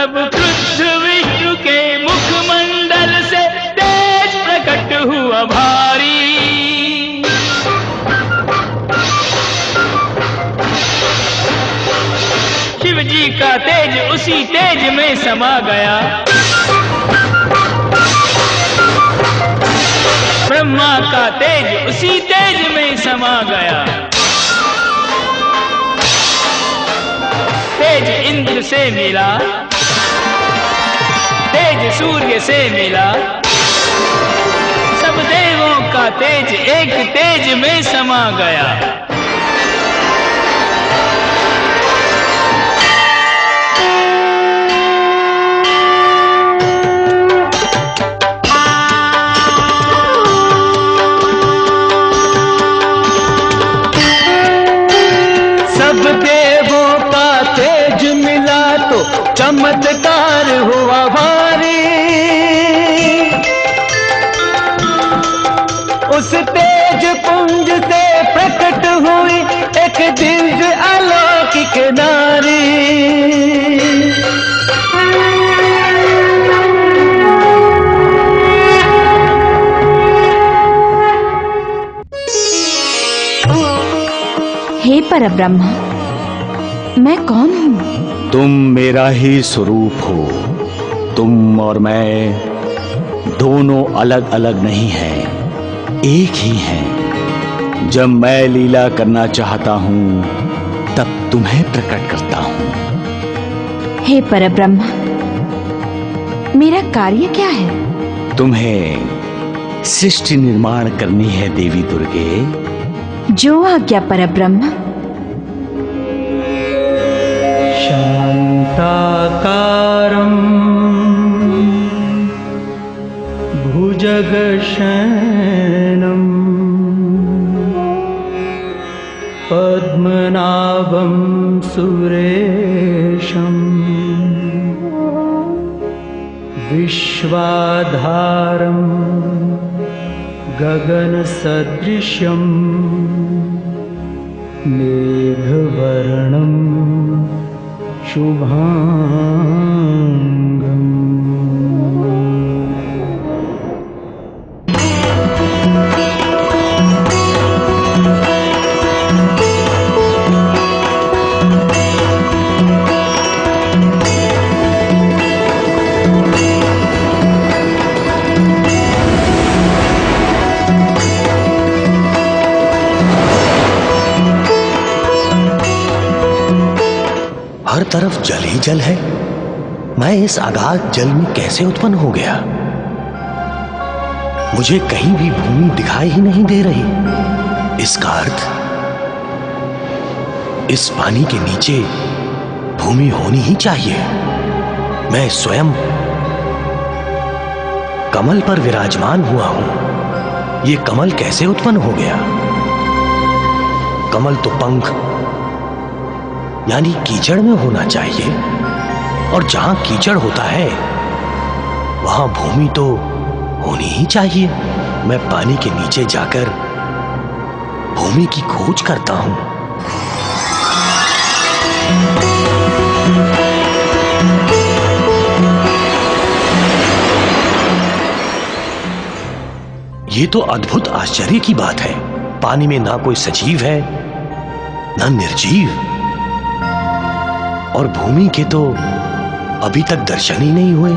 तब क्रुद्ध विष्णु के मुखमंडल से तेज प्रकट हुआ भारी। शिव जी का तेज उसी तेज में समा गया। ब्रह्मा का तेज उसी तेज में समा गया। तेज इंद्र से मिला, तेज सूर्य से मिला, सब देवों का तेज एक तेज में समा गया। सब देवों का तेज मिला तो चमत्कार हुआ भारी। उस तेज पुंज से प्रकट हुई एक दिव्य अलौकिक नारी। हे परब्रह्म, मैं कौन हूँ? तुम मेरा ही स्वरूप हो। तुम और मैं दोनों अलग अलग नहीं हैं, एक ही हैं। जब मैं लीला करना चाहता हूँ तब तुम्हें प्रकट करता हूँ। हे परब्रह्म, मेरा कार्य क्या है? तुम्हें सृष्टि निर्माण करनी है देवी दुर्गे। जो आज्ञा परब्रह्म। शांताकारं भुजगशयनं पद्मनाभं सुरेशं विश्वाधारं गगनसदृशं मेघवर्णं शुभांगम्। हर तरफ जल ही जल है। मैं इस अगाध जल में कैसे उत्पन्न हो गया? मुझे कहीं भी भूमि दिखाई ही नहीं दे रही। इसका अर्थ इस पानी के नीचे भूमि होनी ही चाहिए। मैं स्वयं कमल पर विराजमान हुआ हूं। यह कमल कैसे उत्पन्न हो गया? कमल तो पंख यानी कीचड़ में होना चाहिए, और जहां कीचड़ होता है वहां भूमि तो होनी ही चाहिए। मैं पानी के नीचे जाकर भूमि की खोज करता हूं। ये तो अद्भुत आश्चर्य की बात है। पानी में ना कोई सजीव है ना निर्जीव, और भूमि के तो अभी तक दर्शन ही नहीं हुए।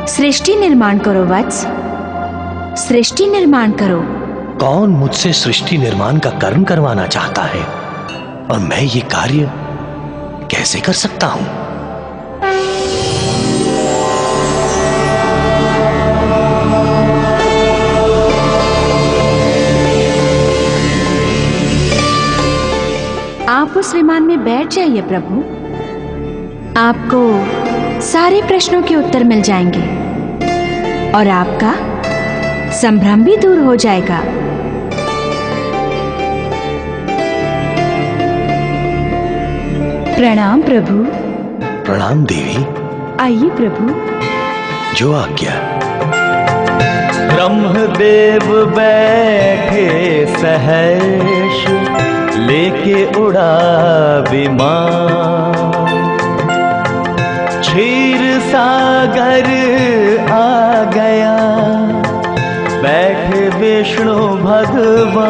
सृष्टि निर्माण करो वत्स, सृष्टि निर्माण करो। कौन मुझसे सृष्टि निर्माण का कर्म करवाना चाहता है, और मैं ये कार्य कैसे कर सकता हूं? आप उस विमान में बैठ जाइए प्रभु। आपको सारे प्रश्नों के उत्तर मिल जाएंगे और आपका संभ्रम भी दूर हो जाएगा। प्रणाम प्रभु। प्रणाम देवी। आइए प्रभु। जो आज्ञा। ब्रह्मदेव बैठे सहर्ष लेके उड़ा विमान। सागर आ गया, बैठे विष्णु भगवान,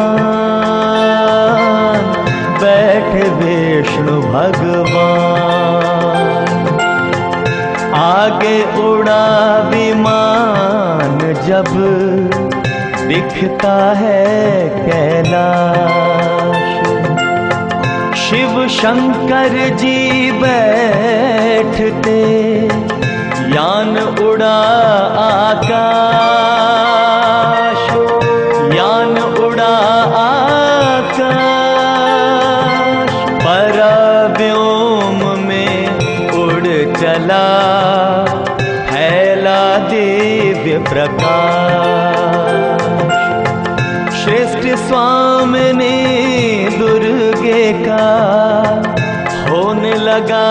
बैठे विष्णु भगवान। आगे उड़ा विमान जब दिखता है कैलाश, शिव शंकर जी बैठते, यान उड़ा आकाश, यान उड़ा आकाश। परव्योम में उड़ चला, फैला दिव्य प्रकाश। श्रेष्ठ स्वामिनी दुर्गे का होने लगा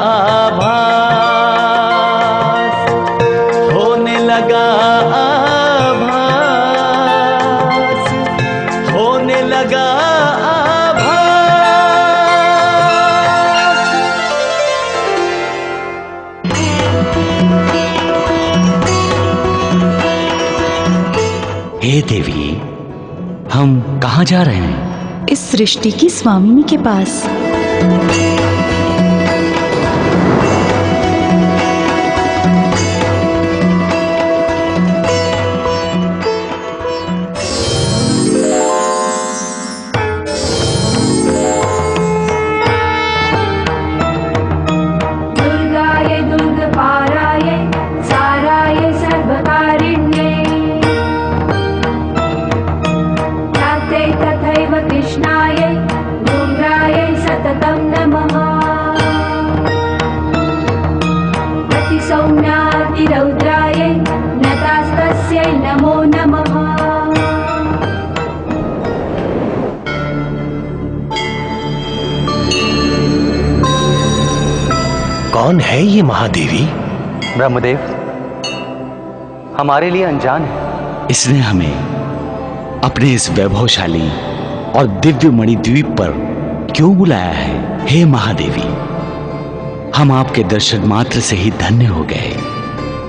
आभास, होने लगा आभास, होने लगा हे देवी, हम कहाँ जा रहे हैं? इस सृष्टि की स्वामिनी के पास। दुर्गाय दुर्गपाराय साराय सर्वकारिण्ये, नास्ते तथैव कृष्णाय रुद्राय सततं नमः। अतिसौम्यातिरौद्राय नतास्तस्यै नमो नमः। कौन है ये महादेवी? ब्रह्मदेव हमारे लिए अनजान है। इसने हमें अपने इस वैभवशाली और दिव्य मणिद्वीप पर क्यों बुलाया है? हे महादेवी, हम आपके दर्शन मात्र से ही धन्य हो गए।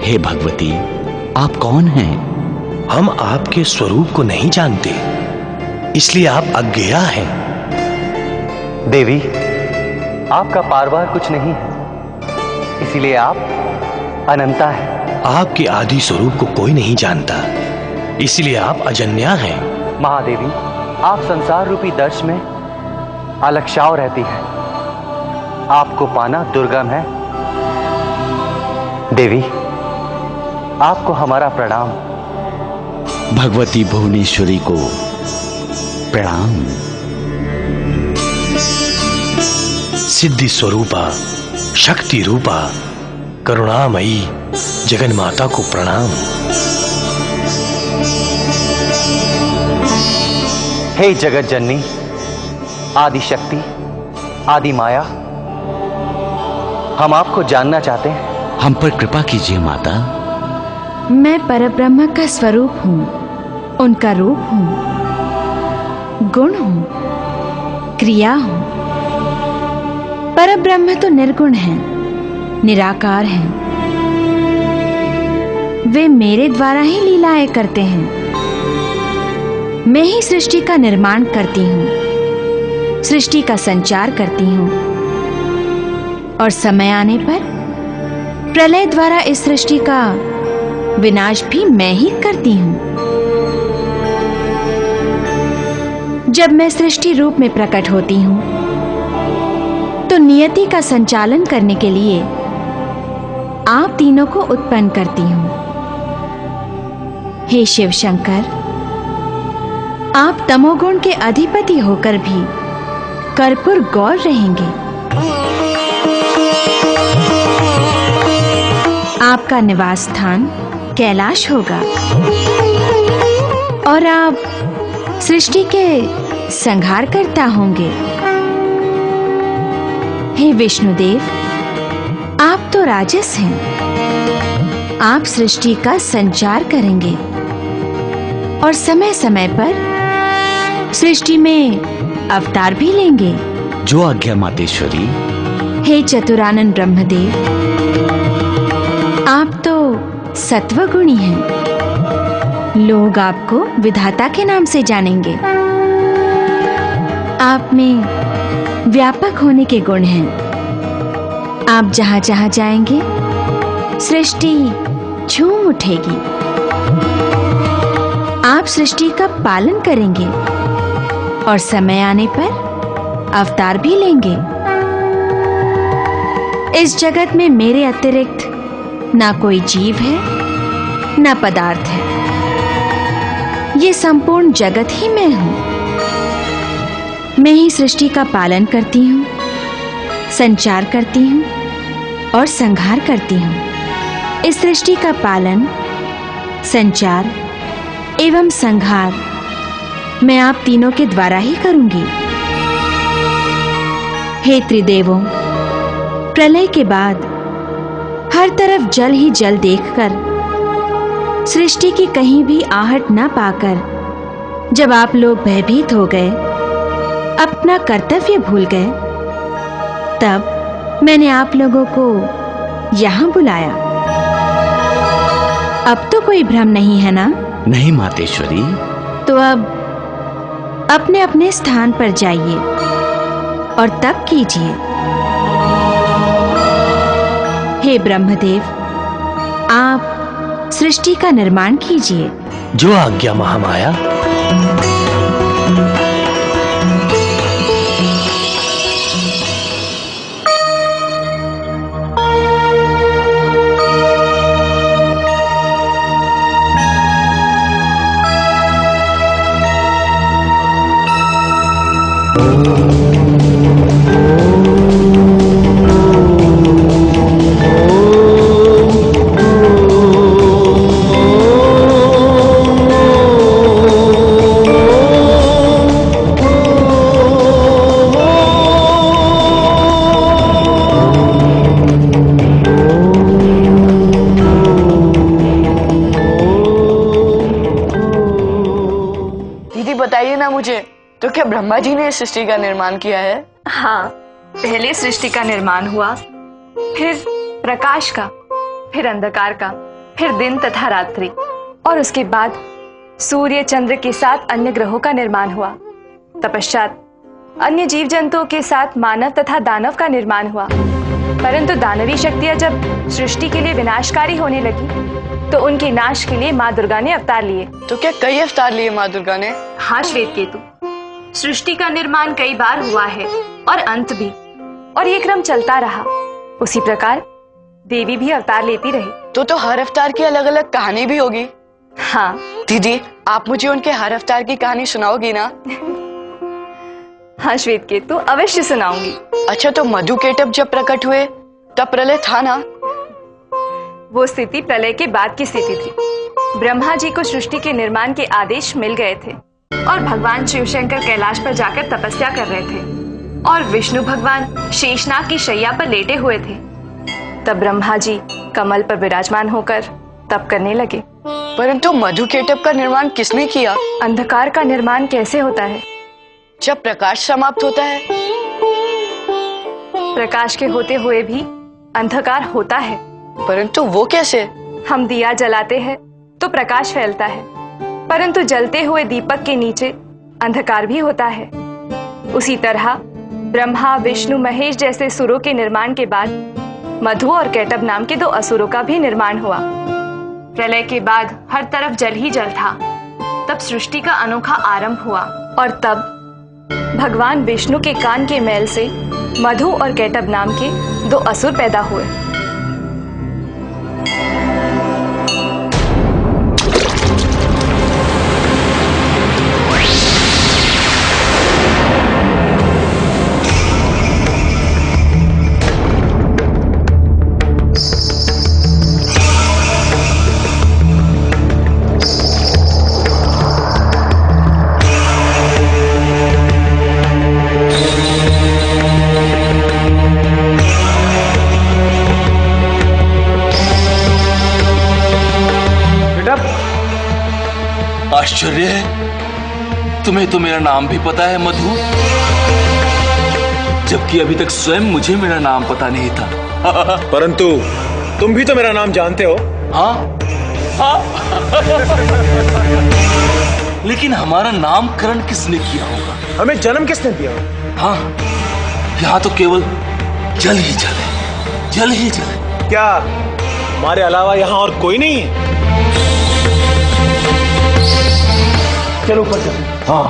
हे भगवती, आप कौन हैं? हम आपके स्वरूप को नहीं जानते, इसलिए आप अज्ञेया हैं। देवी, आपका पारवार कुछ नहीं है, इसीलिए आप अनंता हैं। आपके आदि स्वरूप को कोई नहीं जानता, इसलिए आप अजन्या हैं। महादेवी, आप संसार रूपी दर्श में अलक्षाव रहती है, आपको पाना दुर्गम है। देवी, आपको हमारा प्रणाम। भगवती भुवनेश्वरी को प्रणाम। सिद्धि स्वरूपा, शक्ति रूपा, करुणामयी जगन माता को प्रणाम। हे जगत जननी, आदि शक्ति, आदि माया, हम आपको जानना चाहते हैं। हम पर कृपा कीजिए माता। मैं परब्रह्म का स्वरूप हूँ, उनका रूप हूँ, गुण हूँ, क्रिया हूँ। परब्रह्म तो निर्गुण हैं, निराकार हैं। वे मेरे द्वारा ही लीलाएं करते हैं। मैं ही सृष्टि का निर्माण करती हूँ, सृष्टि का संचार करती हूँ, और समय आने पर प्रलय द्वारा इस सृष्टि का विनाश भी मैं ही करती हूँ। जब मैं सृष्टि रूप में प्रकट होती हूँ, तो नियति का संचालन करने के लिए आप तीनों को उत्पन्न करती हूँ। हे शिव शंकर, आप तमोगुण के अधिपति होकर भी कर्पूर गौर रहेंगे। आपका निवास स्थान कैलाश होगा और आप सृष्टि के संहार करता होंगे। हे विष्णुदेव, आप तो राजस हैं। आप सृष्टि का संचार करेंगे और समय समय पर सृष्टि में अवतार भी लेंगे। जो आज्ञा मातेश्वरी। हे चतुरानन ब्रह्मदेव, आप तो सत्वगुणी हैं। लोग आपको विधाता के नाम से जानेंगे। आप में व्यापक होने के गुण हैं। आप जहां जहां जाएंगे सृष्टि झूम उठेगी। आप सृष्टि का पालन करेंगे और समय आने पर अवतार भी लेंगे। इस जगत में मेरे अतिरिक्त ना कोई जीव है, ना पदार्थ है। ये संपूर्ण जगत ही मैं हूं। मैं ही सृष्टि का पालन करती हूं, संचार करती हूं और संहार करती हूं। इस सृष्टि का पालन, संचार एवं संहार मैं आप तीनों के द्वारा ही करूंगी। हे त्रिदेवों, प्रलय के बाद हर तरफ जल ही जल देखकर, सृष्टि की कहीं भी आहट न पाकर जब आप लोग भयभीत हो गए, अपना कर्तव्य भूल गए, तब मैंने आप लोगों को यहां बुलाया। अब तो कोई भ्रम नहीं है ना? नहीं मातेश्वरी। तो अब अपने अपने स्थान पर जाइए और तप कीजिए। हे ब्रह्मदेव, आप सृष्टि का निर्माण कीजिए। जो आज्ञा महामाया। बताइए ना मुझे, तो क्या ब्रह्मा जी ने सृष्टि का निर्माण किया है? हाँ, पहले सृष्टि का निर्माण हुआ, फिर प्रकाश का, फिर अंधकार का, फिर दिन तथा रात्रि, और उसके बाद सूर्य चंद्र के साथ अन्य ग्रहों का निर्माण हुआ। तपश्चात अन्य जीव जंतुओं के साथ मानव तथा दानव का निर्माण हुआ। परंतु दानवी शक्तियां जब सृष्टि के लिए विनाशकारी होने लगी, तो उनके नाश के लिए माँ दुर्गा ने अवतार लिए। तो क्या कई अवतार लिए माँ दुर्गा ने? हाँ श्वेतकेतु, सृष्टि का निर्माण कई बार हुआ है और अंत भी, और ये क्रम चलता रहा। उसी प्रकार देवी भी अवतार लेती रही। तो हर अवतार की अलग अलग कहानी भी होगी? हाँ दीदी, आप मुझे उनके हर अवतार की कहानी सुनाओगी ना? हाँ श्वेतकेतु, अवश्य सुनाऊंगी। अच्छा, तो मधुकेटभ जब प्रकट हुए तब प्रलय था ना? वो स्थिति प्रलय के बाद की स्थिति थी। ब्रह्मा जी को सृष्टि के निर्माण के आदेश मिल गए थे और भगवान शिवशंकर कैलाश पर जाकर तपस्या कर रहे थे, और विष्णु भगवान शेषनाग की शैया पर लेटे हुए थे। तब ब्रह्मा जी कमल पर विराजमान होकर तप करने लगे। परंतु मधुकेटभ का निर्माण किसने किया? अंधकार का निर्माण कैसे होता है? जब प्रकाश समाप्त होता है। प्रकाश के होते हुए भी अंधकार होता है। परंतु वो कैसे? हम दिया जलाते हैं तो प्रकाश फैलता है, परंतु जलते हुए दीपक के नीचे अंधकार भी होता है। उसी तरह ब्रह्मा, विष्णु, महेश जैसे सुरों के निर्माण के बाद मधु और कैटभ नाम के 2 असुरों का भी निर्माण हुआ। प्रलय के बाद हर तरफ जल ही जल था। तब सृष्टि का अनोखा आरंभ हुआ, और तब भगवान विष्णु के कान के मैल से मधु और कैटभ नाम के 2 असुर पैदा हुए। आश्चर्य है, तुम्हें तो मेरा नाम भी पता है मधु, जबकि अभी तक स्वयं मुझे मेरा नाम पता नहीं था। परंतु तुम भी तो मेरा नाम जानते हो। हाँ हाँ लेकिन हमारा नामकरण किसने किया होगा? हमें जन्म किसने दिया? हाँ, यहाँ तो केवल जल ही जल है, जल ही जल है। क्या हमारे अलावा यहाँ और कोई नहीं है? चलो ऊपर चलो। हाँ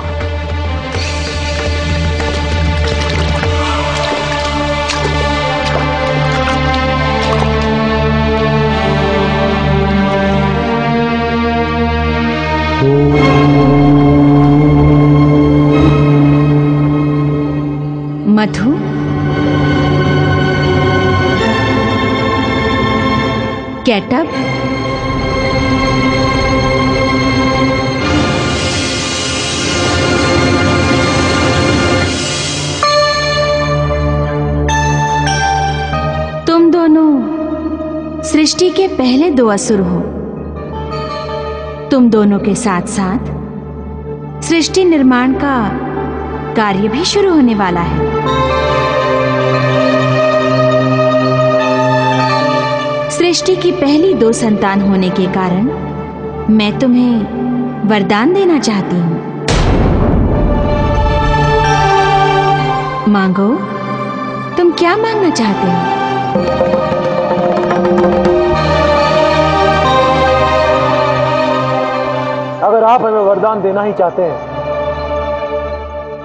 मधु, केटब, तुम दोनों सृष्टि के पहले 2 असुर हो। तुम दोनों के साथ साथ सृष्टि निर्माण का कार्य भी शुरू होने वाला है। सृष्टि की पहली 2 संतान होने के कारण मैं तुम्हें वरदान देना चाहती हूँ। मांगो, तुम क्या मांगना चाहते हो? अगर आप हमें वरदान देना ही चाहते हैं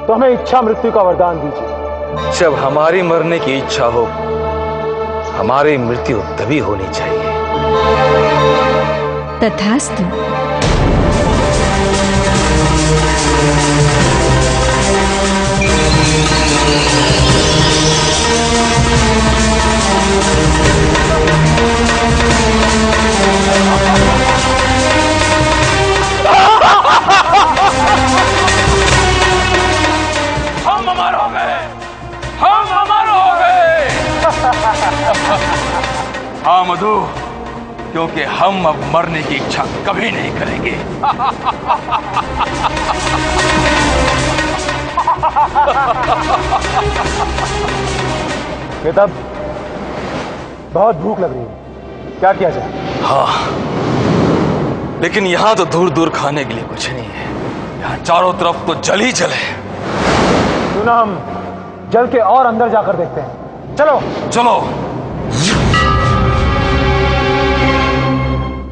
तो हमें इच्छा मृत्यु का वरदान दीजिए। जब हमारी मरने की इच्छा हो, हमारी मृत्यु तभी होनी चाहिए। तथास्तु। हम अमर हो गए, हम अमर हो गए। हाँ मधु, क्योंकि हम अब मरने की इच्छा कभी नहीं करेंगे। केतब, बहुत भूख लग रही है, क्या किया जाए? हाँ, लेकिन यहाँ तो दूर दूर खाने के लिए कुछ नहीं है। यहाँ चारों तरफ तो जल ही जल है। क्यों ना हम जल के और अंदर जाकर देखते हैं। चलो चलो।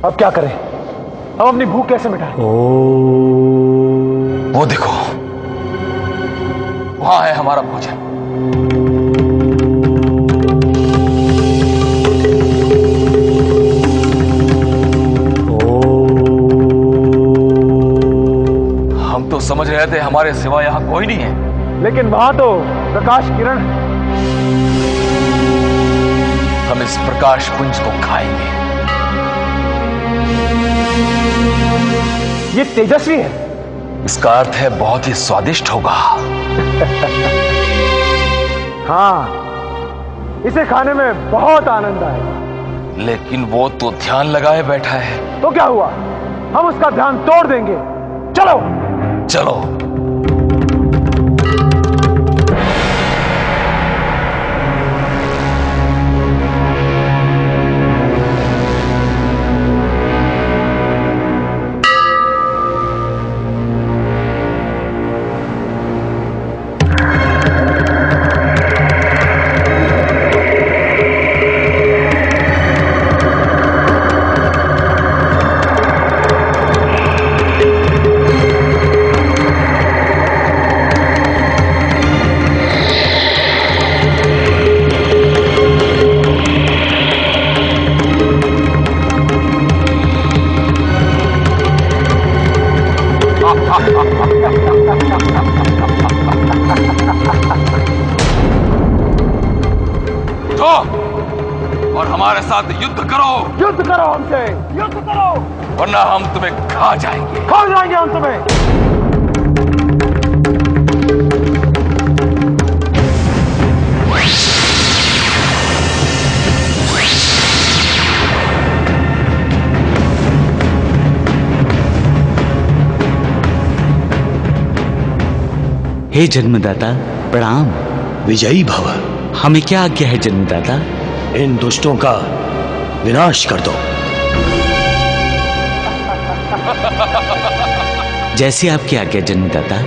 अब क्या करें? हम अपनी भूख कैसे मिटाएं? वो देखो, वहां है हमारा भोजन। हम तो समझ रहे थे हमारे सिवा यहां कोई नहीं है, लेकिन वहां तो प्रकाश किरण है। हम इस प्रकाश पुंज को खाएंगे। ये तेजस्वी है। इसका अर्थ है बहुत ही स्वादिष्ट होगा। हाँ, इसे खाने में बहुत आनंद आएगा। लेकिन वो तो ध्यान लगाए बैठा है। तो क्या हुआ? हम उसका ध्यान तोड़ देंगे। चलो चलो। और हमारे साथ युद्ध करो। युद्ध करो हमसे, युद्ध करो, वरना हम तुम्हें खा जाएंगे। खा जाएंगे हम तुम्हें। हे जन्मदाता, प्रणाम। विजयी भव। हमें क्या आज्ञा है जन्मदाता? इन दुष्टों का विनाश कर दो। जैसी आपकी आज्ञा जन्मदाता।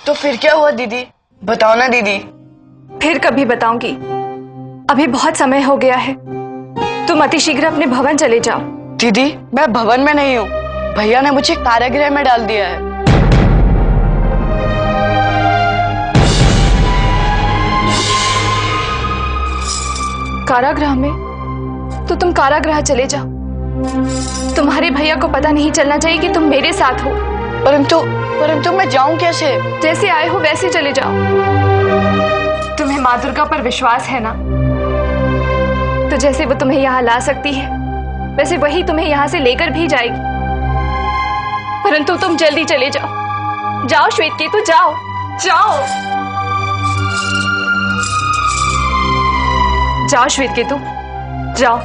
तो फिर क्या हुआ दीदी, बताओ ना दीदी। फिर कभी बताऊंगी, अभी बहुत समय हो गया है। तुम अतिशीघ्र अपने भवन चले जाओ। दीदी मैं भवन में नहीं हूँ, भैया ने मुझे कारागृह में डाल दिया है। कारागृह में? तो तुम कारागृह चले जाओ। तुम्हारे भैया को पता नहीं चलना चाहिए कि तुम मेरे साथ हो। परंतु मैं जाऊं कैसे? जैसे आए हो वैसे चले जाओ। तुम्हें माँ दुर्गा पर विश्वास है ना? तो जैसे वो तुम्हें यहाँ ला सकती है, वैसे वही तुम्हें यहाँ से लेकर भी जाएगी। परंतु तुम जल्दी चले जाओ। जाओ श्वेतकेतु, जाओ जाओ जाओ श्वेतकेतु, जाओ।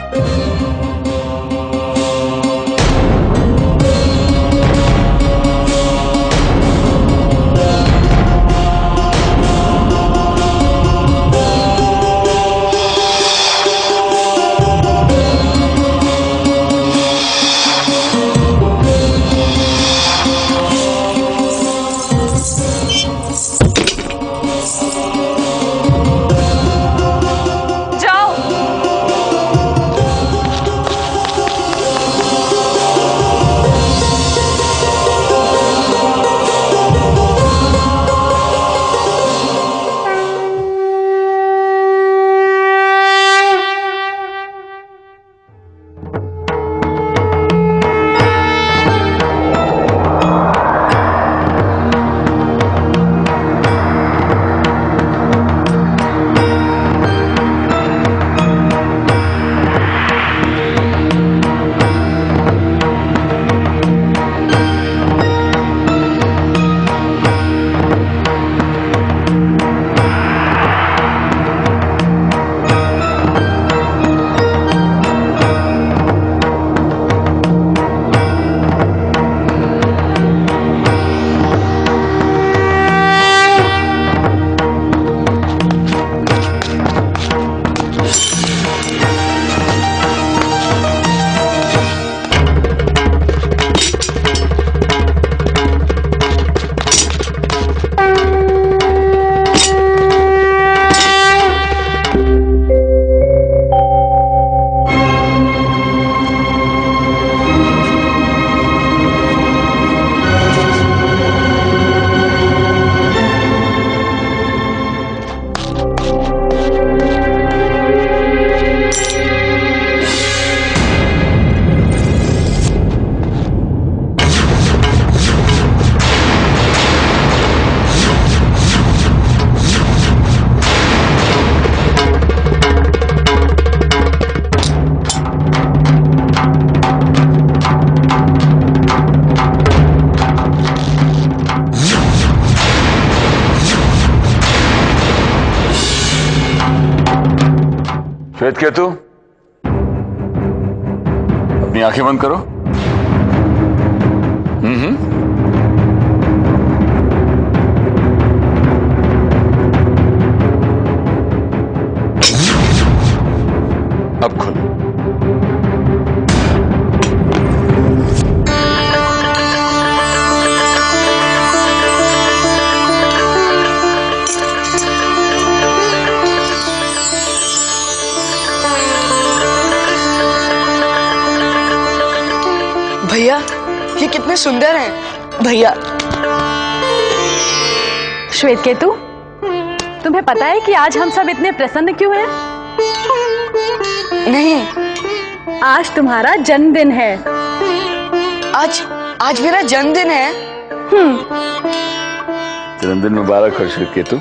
श्वेतकेतु, अपनी आंखें बंद करो। अब खुलो। ये कितने सुंदर हैं भैया। श्वेतकेतु, तुम्हें पता है कि आज हम सब इतने प्रसन्न क्यों हैं? नहीं। आज तुम्हारा जन्मदिन है। आज मेरा जन्मदिन है। जन्मदिन मुबारक हो श्वेतकेतु।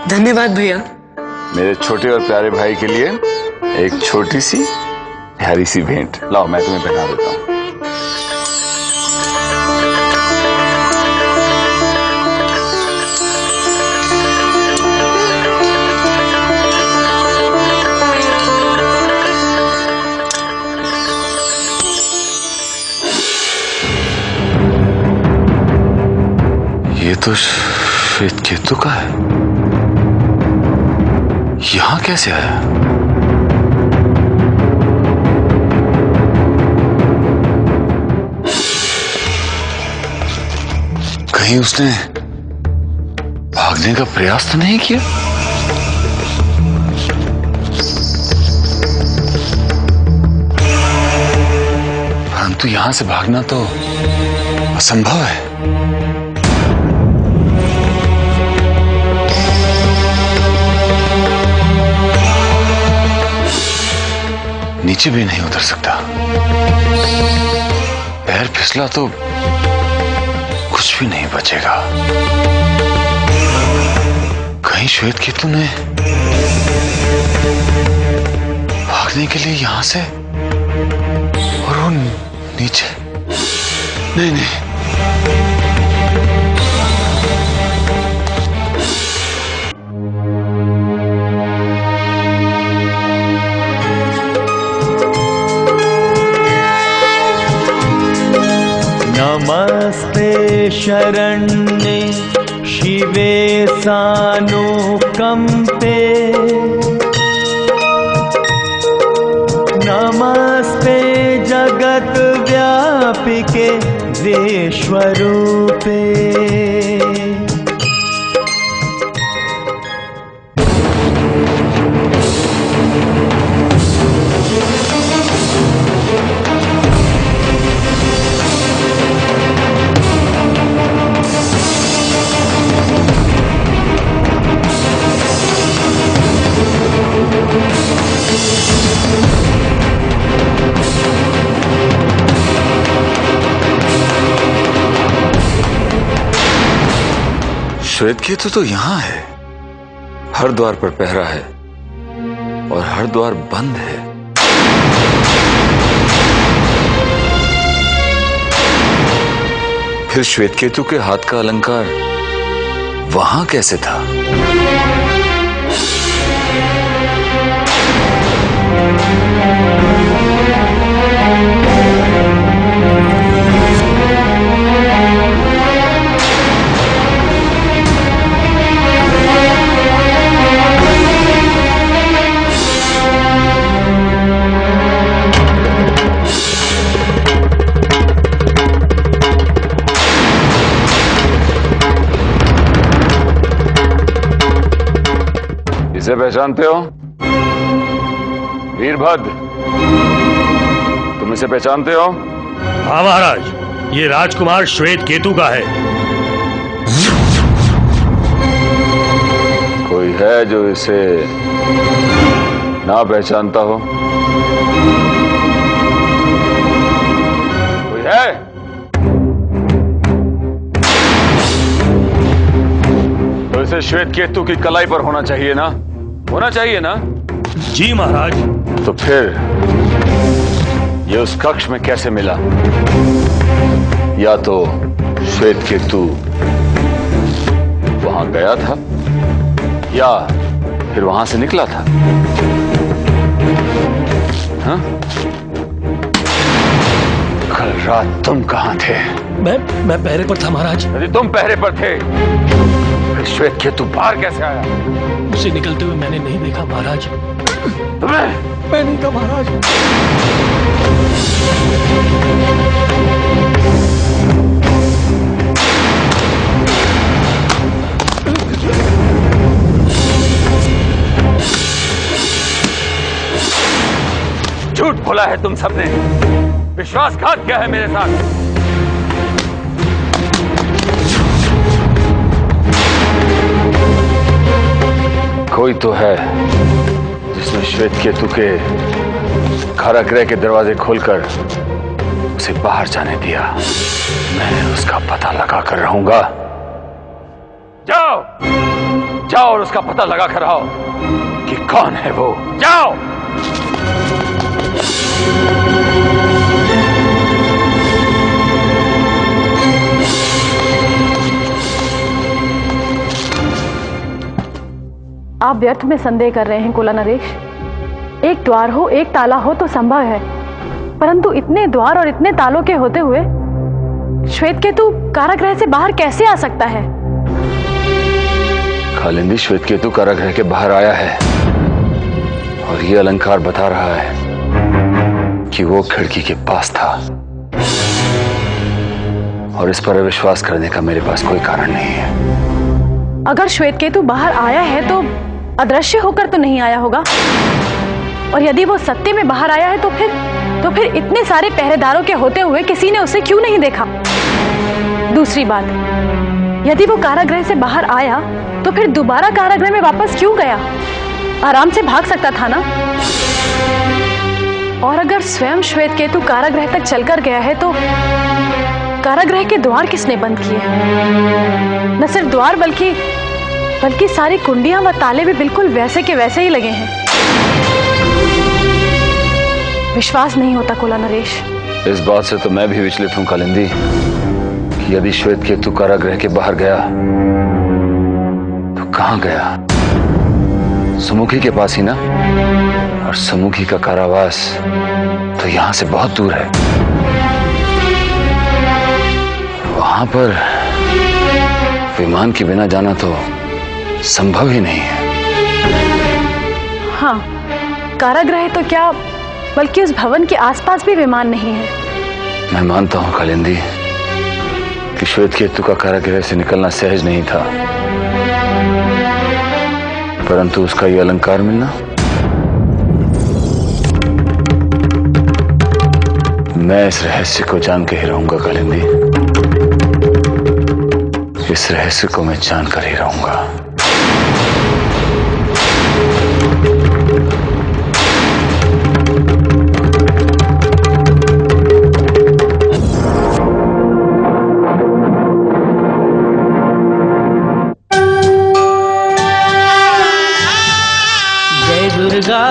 धन्यवाद भैया। मेरे छोटे और प्यारे भाई के लिए एक छोटी सी प्यारी सी भेंट लाओ, मैं तुम्हें पहना देता हूँ। ये तो श्वेतकेतु का है। यहां कैसे आया? कहीं उसने भागने का प्रयास तो नहीं किया? परंतु यहां से भागना तो असंभव है। नीचे भी नहीं उतर सकता। पैर फिसला तो कुछ भी नहीं बचेगा। कहीं श्वेतकेतु ने भागने के लिए यहां से और वो नीचे। नहीं नहीं, नमस्ते शरण्ये शिवे सानुकंपे, नमस्ते जगत व्यापिके विश्वरूपे। श्वेतकेतु तो यहां है। हर द्वार पर पहरा है और हर द्वार बंद है। फिर श्वेतकेतु के हाथ का अलंकार वहां कैसे था? इसे पहचानते हो? वीरभद्र, तुम इसे पहचानते हो? हाँ महाराज, ये राजकुमार श्वेतकेतु का है। कोई है जो इसे ना पहचानता हो? कोई है? तो इसे श्वेतकेतु की कलाई पर होना चाहिए ना? होना चाहिए ना? जी महाराज। तो फिर ये उस कक्ष में कैसे मिला? या तो श्वेतकेतु वहां गया था या फिर वहां से निकला था। हाँ? कल रात तुम कहां थे? मैं पहरे पर था महाराज। यदि तुम पहरे पर थे, फिर श्वेतकेतु बाहर कैसे आया? उसे निकलते हुए मैंने नहीं देखा महाराज। तुम्हें? मैं नहीं था महाराज। झूठ बोला है तुम सबने। विश्वासघात किया है मेरे साथ। कोई तो है जिसने श्वेत केतु के कारागृह के दरवाजे खोलकर उसे बाहर जाने दिया। मैं उसका पता लगा कर रहूंगा। जाओ जाओ और उसका पता लगा कर आओ कि कौन है वो। जाओ। आप व्यर्थ में संदेह कर रहे हैं कुला नरेश। एक द्वार हो, एक ताला हो तो संभव है, परंतु इतने द्वार और इतने तालों के होते हुए श्वेत केतु कारागृह से बाहर कैसे आ सकता है? कालिंदी, श्वेत केतु कारागृह के बाहर आया है और ये अलंकार बता रहा है कि वो खिड़की के पास था, और इस पर विश्वास करने का मेरे पास कोई कारण नहीं है। अगर श्वेत केतु बाहर आया है तो अदृश्य होकर तो नहीं आया होगा, और यदि वो सत्य में बाहर आया है तो फिर इतने सारे पहरेदारों के होते हुए किसी ने उसे क्यों नहीं देखा? दूसरी बात, यदि वो कारागृह से बाहर आया तो फिर दोबारा कारागृह में वापस क्यों गया? आराम से भाग सकता था ना। और अगर स्वयं श्वेत केतु कारागृह तक चलकर गया है तो कारागृह के द्वार किसने बंद किए? न सिर्फ द्वार बल्कि सारी कुंडियां व ताले भी बिल्कुल वैसे के वैसे ही लगे हैं। विश्वास नहीं होता कुला नरेश। इस बात से तो मैं भी विचलित हूं कालिंदी कि यदि श्वेत केतु कारागृह के बाहर गया तो कहां गया? सुमुखी के पास ही ना, और सुमुखी का कारावास तो यहां से बहुत दूर है। वहां पर विमान के बिना जाना तो संभव ही नहीं है। हाँ, कारागृह तो क्या बल्कि उस भवन के आसपास भी विमान नहीं है। मैं मानता हूं कालिंदी कि श्वेत केतु का कारागृह से निकलना सहज नहीं था, परंतु उसका यह अलंकार मिलना, मैं इस रहस्य को जान के ही रहूंगा कालिंदी। इस रहस्य को मैं जानकर ही रहूंगा। जय दुर्गा